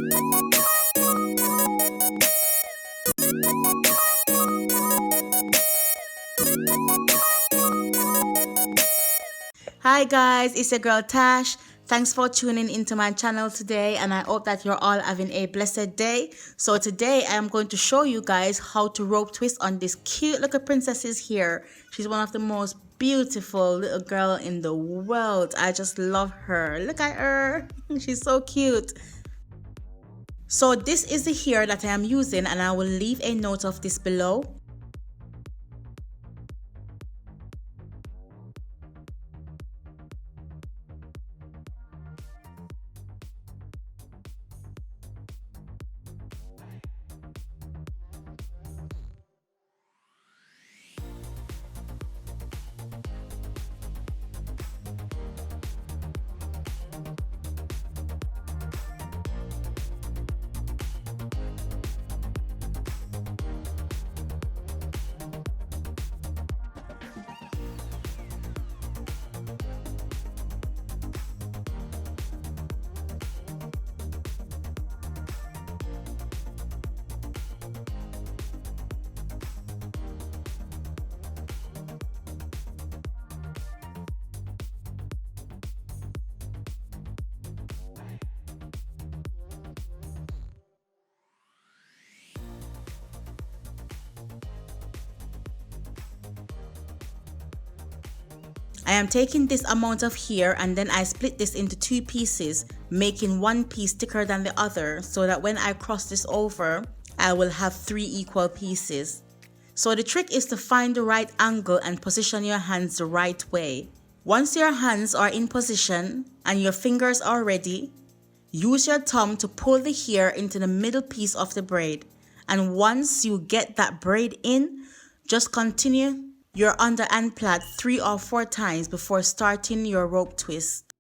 Hi guys, it's your girl Tash. Thanks for tuning into my channel today, and I hope that you're all having a blessed day. So today I am going to show you guys how to rope twist on this cute little princess's hair. She's one of the most beautiful little girl in the world. I just love her. Look at her. She's so cute. So this is the hair that I am using, and I will leave a note of this below. I am taking this amount of hair and then I split this into two pieces, making one piece thicker than the other so that when I cross this over, I will have three equal pieces. So the trick is to find the right angle and position your hands the right way. Once your hands are in position and your fingers are ready, use your thumb to pull the hair into the middle piece of the braid. And once you get that braid in, just continue your underhand plait 3 or 4 times before starting your rope twist.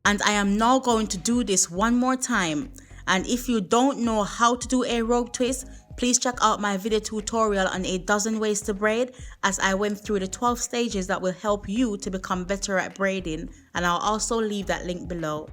And I am now going to do this one more time. And if you don't know how to do a rope twist, please check out my video tutorial on 8 dozen ways to braid, as I went through the 12 stages that will help you to become better at braiding, and I'll also leave that link below.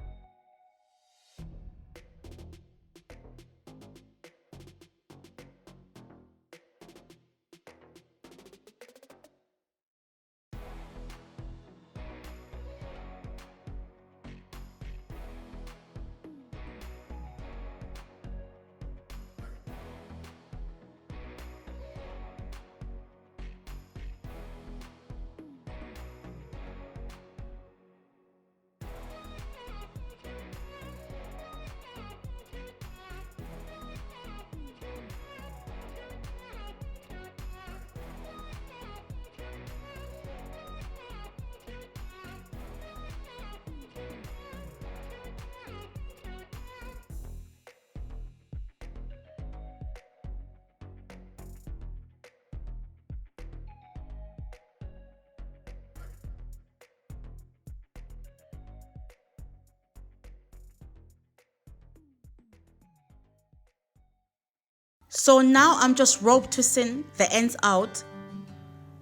So now I'm just rope twisting the ends out.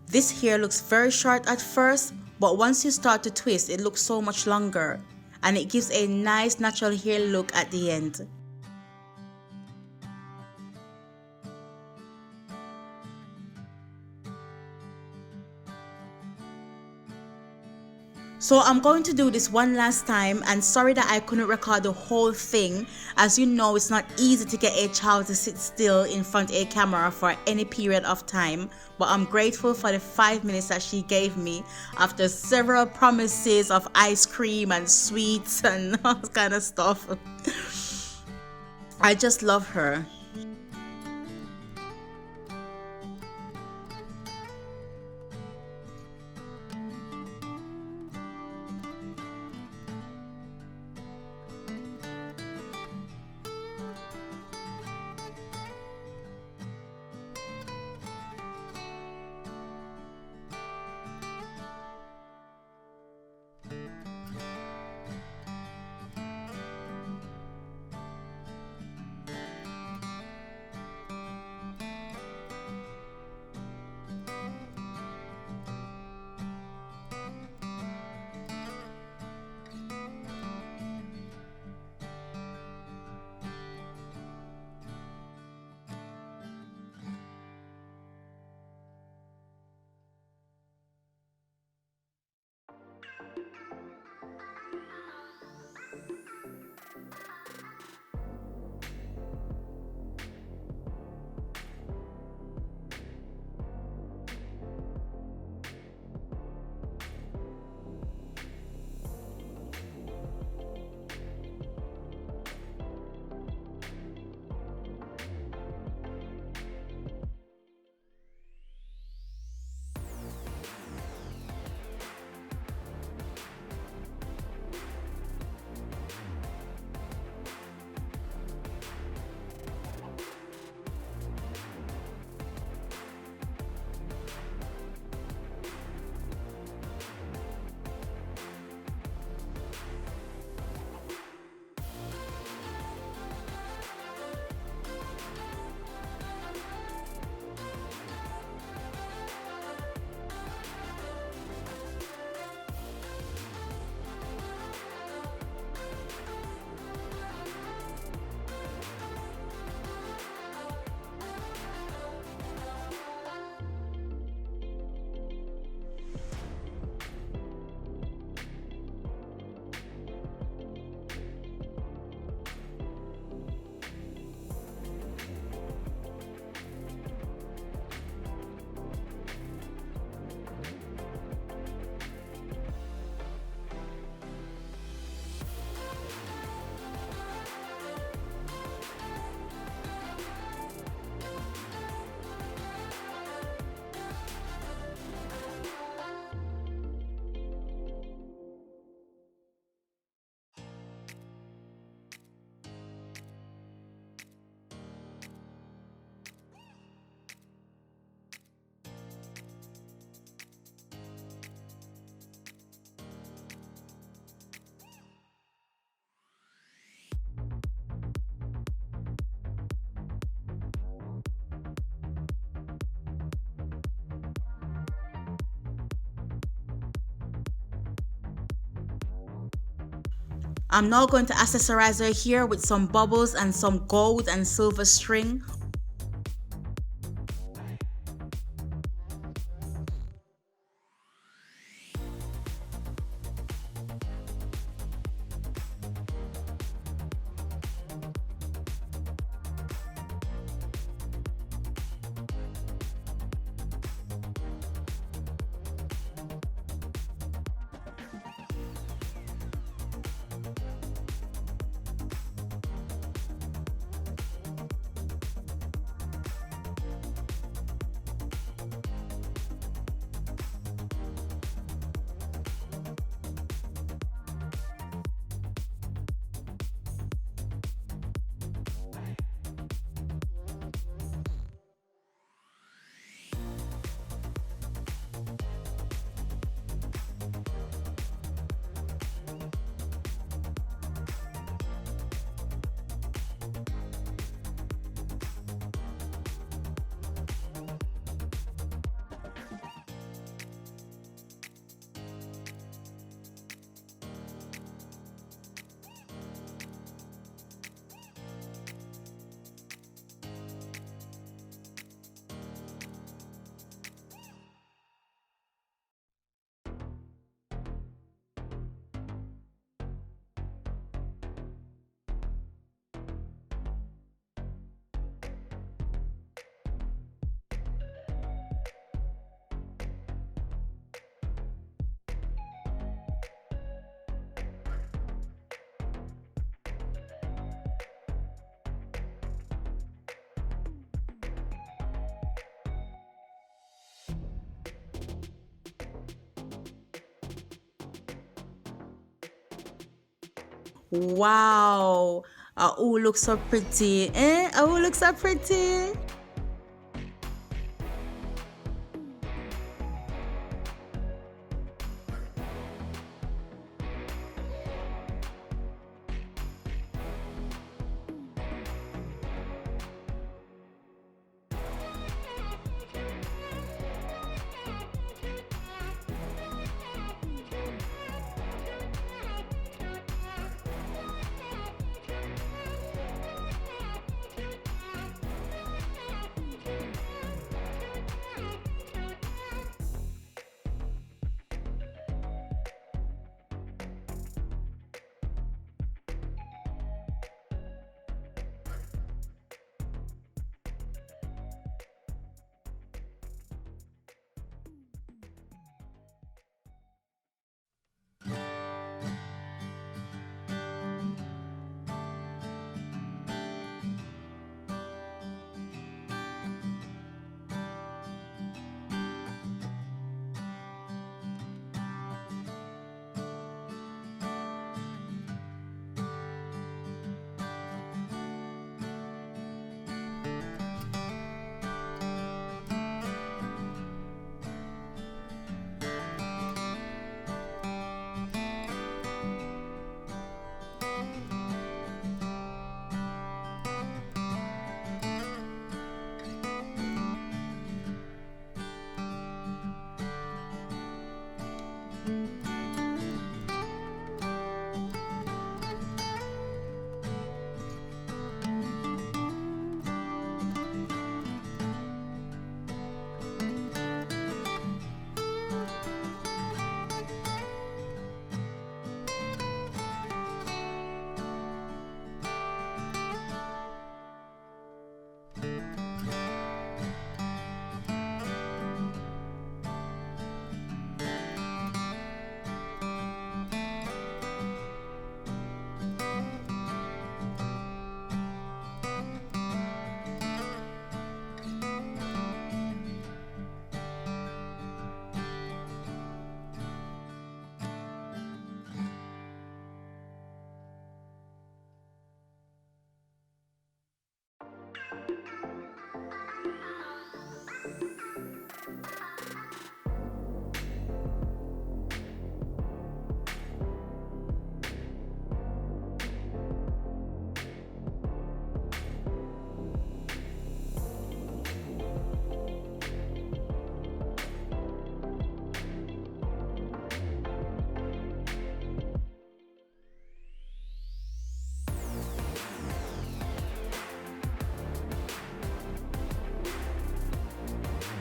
This hair looks very short at first, but once you start to twist, it looks so much longer, and it gives a nice natural hair look at the end. So I'm going to do this one last time, and sorry that I couldn't record the whole thing. As you know, it's not easy to get a child to sit still in front of a camera for any period of time, but I'm grateful for the 5 minutes that she gave me after several promises of ice cream and sweets and all kind of stuff. I just love her. I'm now going to accessorize her here with some bubbles and some gold and silver string. Wow, oh, looks so pretty. Oh, looks so pretty.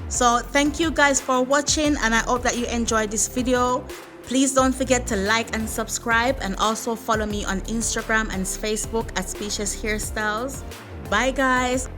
So thank you guys for watching, and I hope that you enjoyed this video. Please don't forget to like and subscribe, and also follow me on Instagram and Facebook at Speecious Hairstyles. Bye guys.